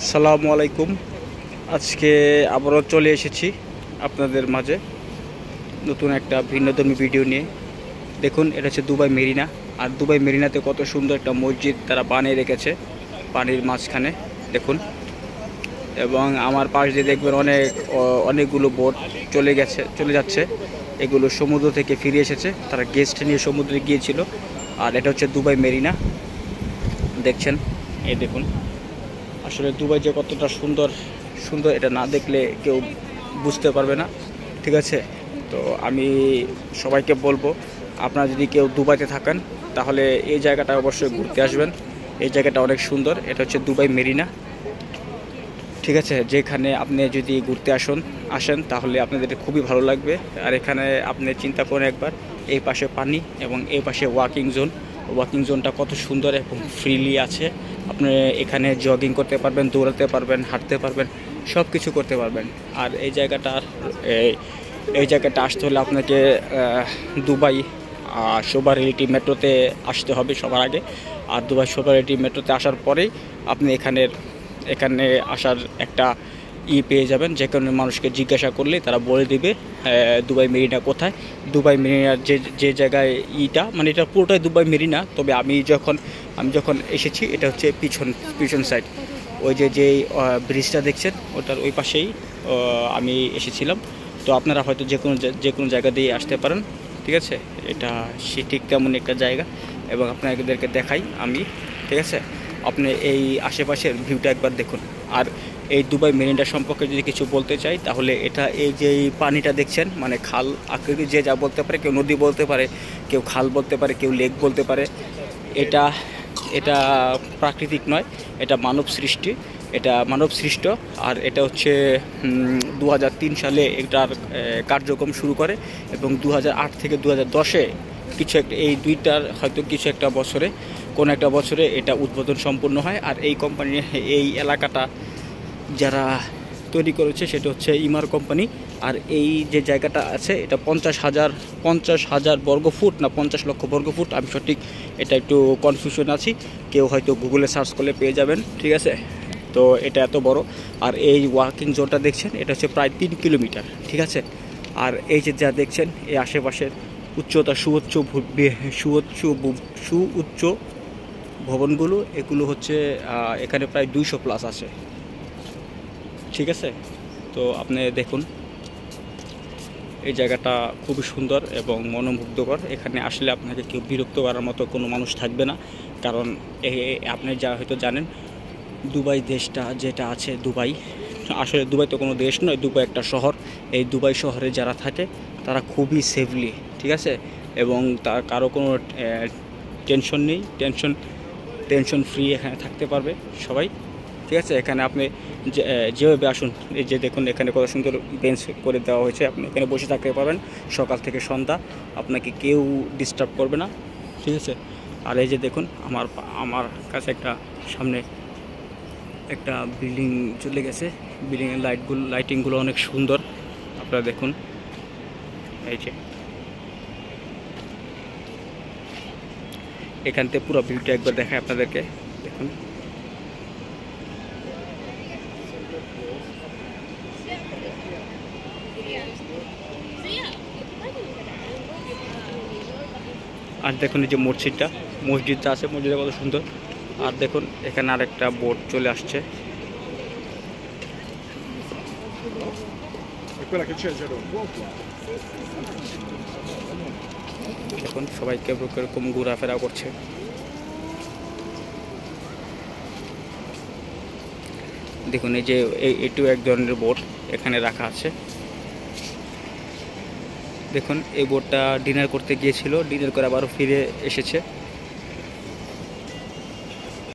আসসালামু আলাইকুম। আজকে আবারও চলে এসেছি আপনাদের মাঝে নতুন একটা ভিন্নধর্মী ভিডিও নিয়ে। দেখুন, এটা হচ্ছে দুবাই মেরিনা। আর দুবাই মেরিনাতে কত সুন্দর একটা মসজিদ তারা বানিয়ে রেখেছে পানির মাঝখানে, দেখুন। এবং আমার পাশ দিয়ে দেখবেন অনেকগুলো বোট চলে যাচ্ছে। এগুলো সমুদ্র থেকে ফিরে এসেছে, তারা গেস্ট নিয়ে সমুদ্রে গিয়েছিল। আর এটা হচ্ছে দুবাই মেরিনা, দেখছেন। এই দেখুন, আসলে দুবাই যে কতটা সুন্দর সুন্দর এটা না দেখলে কেউ বুঝতে পারবে না, ঠিক আছে? তো আমি সবাইকে বলবো, আপনারা যদি কেউ দুবাইতে থাকেন তাহলে এই জায়গাটা অবশ্যই ঘুরতে আসবেন। এই জায়গাটা অনেক সুন্দর। এটা হচ্ছে দুবাই মেরিনা, ঠিক আছে? যেখানে আপনি যদি ঘুরতে আসেন তাহলে আপনাদের খুবই ভালো লাগবে। আর এখানে আপনি চিন্তা করেন একবার, এই পাশে পানি এবং এই পাশে ওয়াকিং জোনটা কত সুন্দর এবং ফ্রিলি আছে। আপনি এখানে জগিং করতে পারবেন, দৌড়াতে পারবেন, হাঁটতে পারবেন, সব কিছু করতে পারবেন। আর এই জায়গাটা আসতে হলে আপনাকে দুবাই সোবারিটি মেট্রোতে আসতে হবে সবার আগে। আর দুবাই সোবারিটি মেট্রোতে আসার পরেই আপনি এখানে আসার একটা পেয়ে যাবেন। যে কোনো মানুষকে জিজ্ঞাসা করলে তারা বলে দিবে দুবাই মেরিনা কোথায়। দুবাই মেরিনার যে জায়গায় মানে এটা পুরোটাই দুবাই মেরিনা। তবে আমি যখন এসেছি, এটা হচ্ছে পিছন সাইড, ওই যে ব্রিজটা দেখছেন ওটার ওই পাশেই আমি এসেছিলাম। তো আপনারা হয়তো যে কোনো জায়গা দিয়ে আসতে পারেন, ঠিক আছে? এটা ঠিক তেমন একটা জায়গা এবং আপনাদেরকে দেখাই আমি, ঠিক আছে? আপনি এই আশেপাশের ভিউটা একবার দেখুন। আর এই দুবাই মেরিনা সম্পর্কে যদি কিছু বলতে চাই তাহলে এই যে পানিটা দেখছেন, মানে খাল আকৃতি, যে যা বলতে পারে, কেউ নদী বলতে পারে, কেউ খাল বলতে পারে, কেউ লেক বলতে পারে। এটা প্রাকৃতিক নয়, এটা মানব সৃষ্ট। আর এটা হচ্ছে 2003 সালে এটার কার্যক্রম শুরু করে এবং 2008 থেকে 2010-এ এই দুইটার হয়তো কোনো একটা বছরে এটা উদ্বোধন সম্পূর্ণ হয়। আর এই এলাকাটা যারা তৈরি করেছে সেটা হচ্ছে ইমার কোম্পানি। আর এই যে জায়গাটা আছে এটা 50,000 বর্গফুট না 50 লক্ষ বর্গফুট, আমি সঠিক এটা একটু কনফিউশন আছি। কেউ হয়তো গুগলে সার্চ করলে পেয়ে যাবেন, ঠিক আছে? তো এটা এত বড়। আর এই ওয়াকিং জোনটা দেখছেন, এটা হচ্ছে প্রায় 3 কিলোমিটার, ঠিক আছে? আর এই যে যা দেখছেন এই আশেপাশের উচ্চতা, সুউচ্চ ভবনগুলো, এগুলো হচ্ছে এখানে প্রায় 200+ আছে, ঠিক আছে? তো আপনি দেখুন, এই জায়গাটা খুবই সুন্দর এবং মনোমুগ্ধকর। এখানে আসলে আপনাকে কেউ বিরক্ত করার মতো কোনো মানুষ থাকবে না। কারণ আপনি হয়তো জানেন, দুবাই দেশটা যেটা আছে, আসলে দুবাই তো কোনো দেশ নয়, দুবাই একটা শহর। এই দুবাই শহরে যারা থাকে তারা খুবই সেফলি, ঠিক আছে? এবং তার কারো কোনো টেনশন নেই, টেনশন ফ্রি এখানে থাকতে পারবে সবাই, ঠিক আছে? এখানে আপনি যেভাবে আসুন, এই যে দেখুন এখানে কত সুন্দর বেঞ্চ করে দেওয়া হয়েছে, আপনি এখানে বসে থাকতে পারবেন সকাল থেকে সন্ধ্যা, আপনাকে কেউ ডিস্টার্ব করবে না, ঠিক আছে? আর এই যে দেখুন, আমার কাছে সামনে একটা বিল্ডিং চলে গেছে। বিল্ডিংয়ের লাইটিংগুলো অনেক সুন্দর, আপনারা দেখুন। এই যে এখান থেকে পুরো ভিউটা একবার দেখায় আপনাদেরকে, দেখুন। আর দেখুন এই যে মসজিদটা আছে, মসজিদটা কত সুন্দর। আর দেখুন এখানে আরেকটা বোট চলে আসছে। দেখুন সবাই কিরকম ঘোরাফেরা করছে। দেখুন এই যে এটিও এক ধরনের বোট এখানে রাখা আছে। দেখুন এই বোটটা ডিনার করতে গিয়েছিল, ডিনার করে আবারও ফিরে এসেছে।